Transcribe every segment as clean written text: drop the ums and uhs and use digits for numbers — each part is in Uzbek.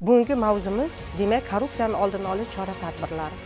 Bugungi mavzumiz demak korrupsiyani oldini olish chora-tadbirlari.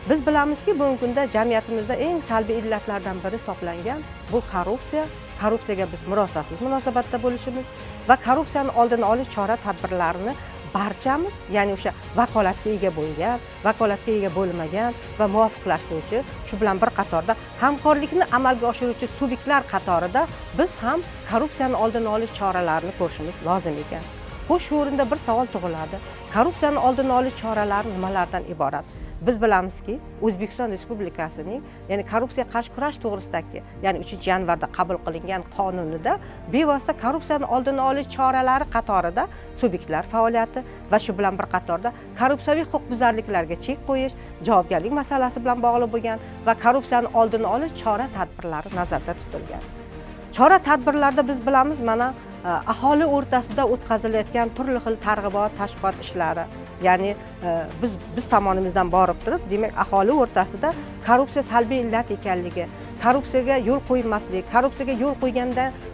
Biz bilamizki, bugungi kunda jamiyatimizda eng salbiy illatlardan biri hisoblangan bu korrupsiya. Korrupsiyaga biz murosasiz munosabatda bo'lishimiz va korrupsiyani oldini olish chora-tadbirlarini barchamiz, ya'ni o'sha vakolatga ega bo'lgan, vakolatga ega bo'lmagan va muvofiqlashtiruvchi, shu bilan bir qatorda hamkorlikni amalga oshiruvchi subyektlar qatorida biz ham korrupsiyani oldini olish choralarini ko'rishimiz lozim ekan. Xo'sh, shu o'rinda bir savol tug'iladi. Korrupsiyani oldini olish choralari nimalardan iborat? Biz bilamizki, O'zbekiston Respublikasining, ya'ni korrupsiyaga qarshi kurash to'g'risidagi, ya'ni 3-yanvarda qabul qilingan qonunida bevosita korrupsiyani oldini olish choralari qatorida subyektlar faoliyati va shu bilan bir qatorda korrupsiyaviy huquqbuzarliklarga chek qo'yish, javobgarlik masalasi bilan bog'liq bo'lgan va korrupsiyani oldini olish chora-tadbirlari nazarda tutilgan. Chora-tadbirlarda biz bilamiz, mana aholi o'rtasida o'tkazilayotgan turli xil targ'ibot, tashviqot ishlari, ya'ni biz tomonimizdan borib turib, demak, aholi o'rtasida korrupsiya salbiy illat ekanligi, korrupsiyaga yo'l qo'ymaslik, korrupsiyaga yo'l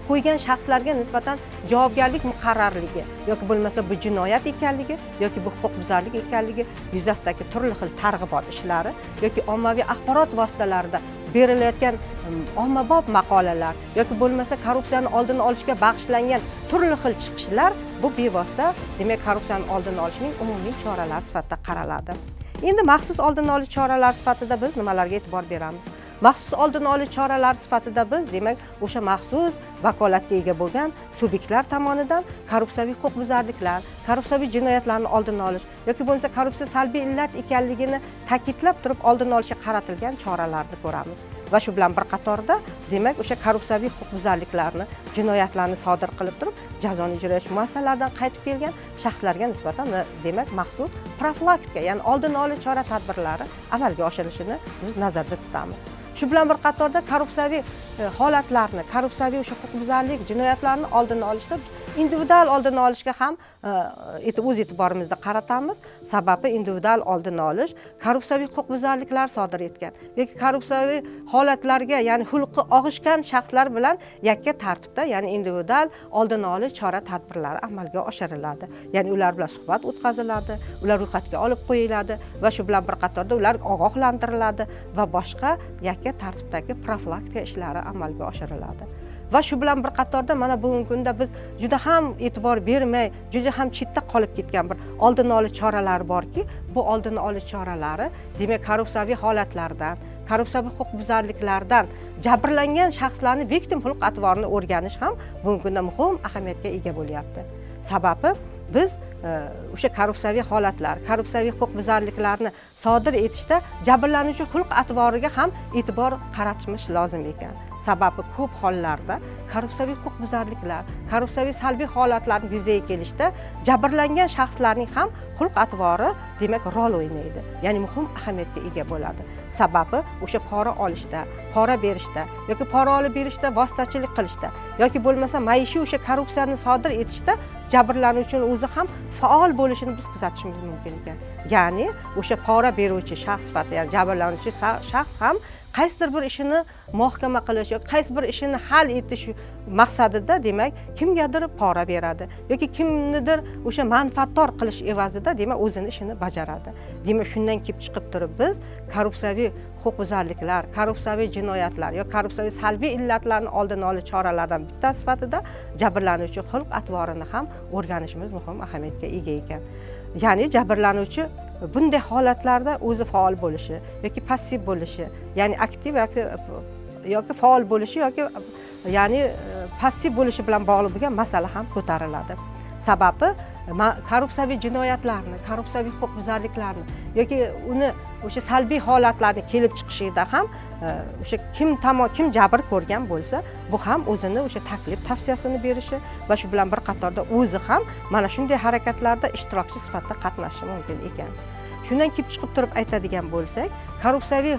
qo'ygan shaxslarga nisbatan javobgarlik muqarrarligi yoki bo'lmasa bu jinoyat ekanligi yoki bu huquqbuzarlik ekanligi yuzasidagi turli xil targ'ibot ishlari yoki ommaviy axborot vositalarida berilayotgan ommabop maqolalar yoki bo'lmasa korrupsiyani oldini olishga bag'ishlangan turli xil chiqishlar bu bevosita demak korrupsiyani oldini olishning umumiy choralari sifatida qaraladi. Endi maxsus oldini olish choralari sifatida biz nimalarga e'tibor beramiz? Maxsus oldini olish choralari sifatida biz demak o'sha maxsus vakolatga ega bo'lgan subyektlar tomonidan korrupsiyaviy huquqbuzarliklar, korrupsiyaviy jinoyatlarni oldini olish yoki bo'lmasa korrupsiya salbiy illat ekanligini ta'kidlab turib oldini olishga qaratilgan choralarni ko'ramiz. Va shu bilan bir qatorda demak o'sha korrupsiyaviy huquqbuzarliklarni, jinoyatlarni sodir qilib turib jazoni ijro etish muassasalaridan qaytib kelgan shaxslarga nisbatan demak maxsus profilaktika, ya'ni oldini olish chora-tadbirlari amalga oshirilishini biz nazarda tutamiz. Shu bilan bir qatorda korrupsiyaviy holatlarni, korrupsiyaviy o'sha huquqbuzarlik, jinoyatlarni oldini olishda individual oldini olishga ham o'z e'tiborimizni qaratamiz. Sababi individual oldini olish korrupsiyaviy huquqbuzarliklar sodir etgan yoki korrupsiyaviy holatlarga, ya'ni xulqi og'ishgan shaxslar bilan yakka tartibda, ya'ni individual oldini olish chora-tadbirlari amalga oshiriladi. Ya'ni ular bilan suhbat o'tkaziladi, ular ro'yxatga olib qo'yiladi va shu bilan bir qatorda ular ogohlantiriladi va boshqa yakka tartibdagi profilaktika ishlari amalga oshiriladi. Va shu bilan bir qatorda mana bugungi kunda biz juda ham e'tibor bermay, juda ham chetda qolib ketgan bir oldini olish choralari borki, bu oldini olish choralari demak korrupsiyaviy holatlardan, korrupsiyaviy huquqbuzarliklardan jabrlangan shaxslarning victim xulq-atvorini o'rganish ham bugungi kunda muhim ahamiyatga ega bo'lyapti. Sababi biz o'sha korrupsiyaviy holatlar, korrupsiyaviy huquqbuzarliklarni sodir etishda jabrlanuvchi xulq-atvoriga ham e'tibor qaratishimiz lozim ekan. Sababi ko'p hollarda korrupsiyaviy huquqbuzarliklar, korrupsiyaviy salbiy holatlarning yuzaga kelishda jabrlangan shaxslarning ham xulq-atvori demak rol o'ynaydi. Ya'ni muhim ahamiyatga ega bo'ladi. Sababi o'sha pora olishda, pora berishda yoki pora olib berishda vositachilik qilishda yoki bo'lmasa maishiy o'sha korrupsiyani sodir etishda jabrlanuvchining o'zi ham faol bo'lishini biz kuzatishimiz mumkin ekan. Ya'ni o'sha pora beruvchi shaxs sifatida, ya'ni jabrlanuvchi shaxs ham qaysidir bir ishini muhokama qilish yoki qaysi bir ishini hal etish maqsadida demak kimgadir pora beradi yoki kimnidir o'sha manfaatdor qilish evazida demak o'zini ishini bajaradi. Demak shundan kelib chiqib turib biz korrupsiyaviy huquqbuzarliklar, korrupsiyaviy jinoyatlar yoki korrupsiyaviy salbiy illatlarni oldini olish choralaridan bitta sifatida jabrlanuvchi xulq-atvorini ham o'rganishimiz muhim ahamiyatga ega ekan. Ya'ni jabrlanuvchi bunday holatlarda o'zi faol bo'lishi yoki passiv bo'lishi, ya'ni aktiv yoki faol bo'lishi yoki ya'ni passiv bo'lishi bilan bog'liq bo'lgan masala ham ko'tariladi. Sababi korrupsiyaviy jinoyatlarni, korrupsiyaviy huquqbuzarliklarni yoki uni o'sha salbiy holatlarni kelib chiqishida ham o'sha kim jabr ko'rgan bo'lsa, bu ham o'zini o'sha taklif tavsiyasini berishi va shu bilan bir qatorda o'zi ham mana shunday harakatlarda ishtirokchi sifatida qatnashishi mumkin ekan. Shundan kelib chiqib turib aytadigan bo'lsak, korrupsiyaviy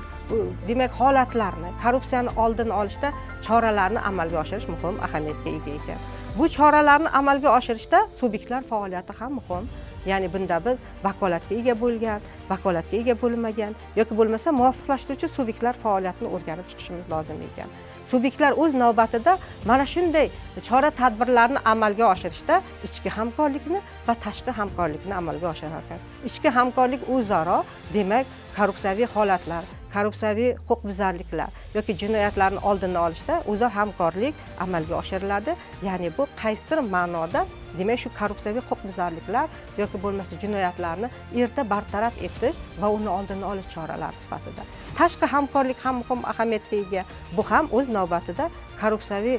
demak holatlarni, korrupsiyani oldini olishda choralarni amalga oshirish muhim ahamiyatga ega ekan. Bu choralarni amalga oshirishda subyektlar faoliyati ham muhim. Ya'ni bunda biz vakolatga ega bo'lgan, vakolatga ega bo'lmagan yoki bo'lmasa muvofiqlashtiruvchi subyektlar faoliyatini o'rganib chiqishimiz lozim ekan. Subyektlar o'z navbatida mana shunday chora-tadbirlarni amalga oshirishda ichki hamkorlikni va tashqi hamkorlikni amalga oshirar ekan. Ichki hamkorlik o'zaro, demak, korrupsiyaviy holatlar, korrupsiyaviy huquqbuzarliklar yoki jinoyatlarni oldini olishda o'zaro hamkorlik amalga oshiriladi. Ya'ni bu qaysidir ma'noda, demak, shu korrupsiyaviy huquqbuzarliklar yoki bo'lmasa jinoyatlarni erta bartaraf etish va uni oldini olish choralari sifatida. Tashqi hamkorlik ham muhim ahamiyatga ega. Bu ham o'z navbatida korrupsiyaviy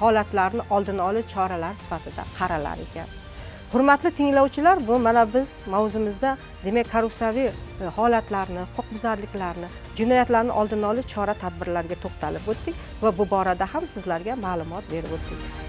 holatlarni oldini olish choralari sifatida qaralar ekan. Hurmatli tinglovchilar, bu mana biz mavzumizda demak korrupsiyaviy holatlarni, huquqbuzarliklarni, jinoyatlarni oldini olish chora-tadbirlariga to'xtalib o'tdik va bu borada ham sizlarga ma'lumot berib o'tdik.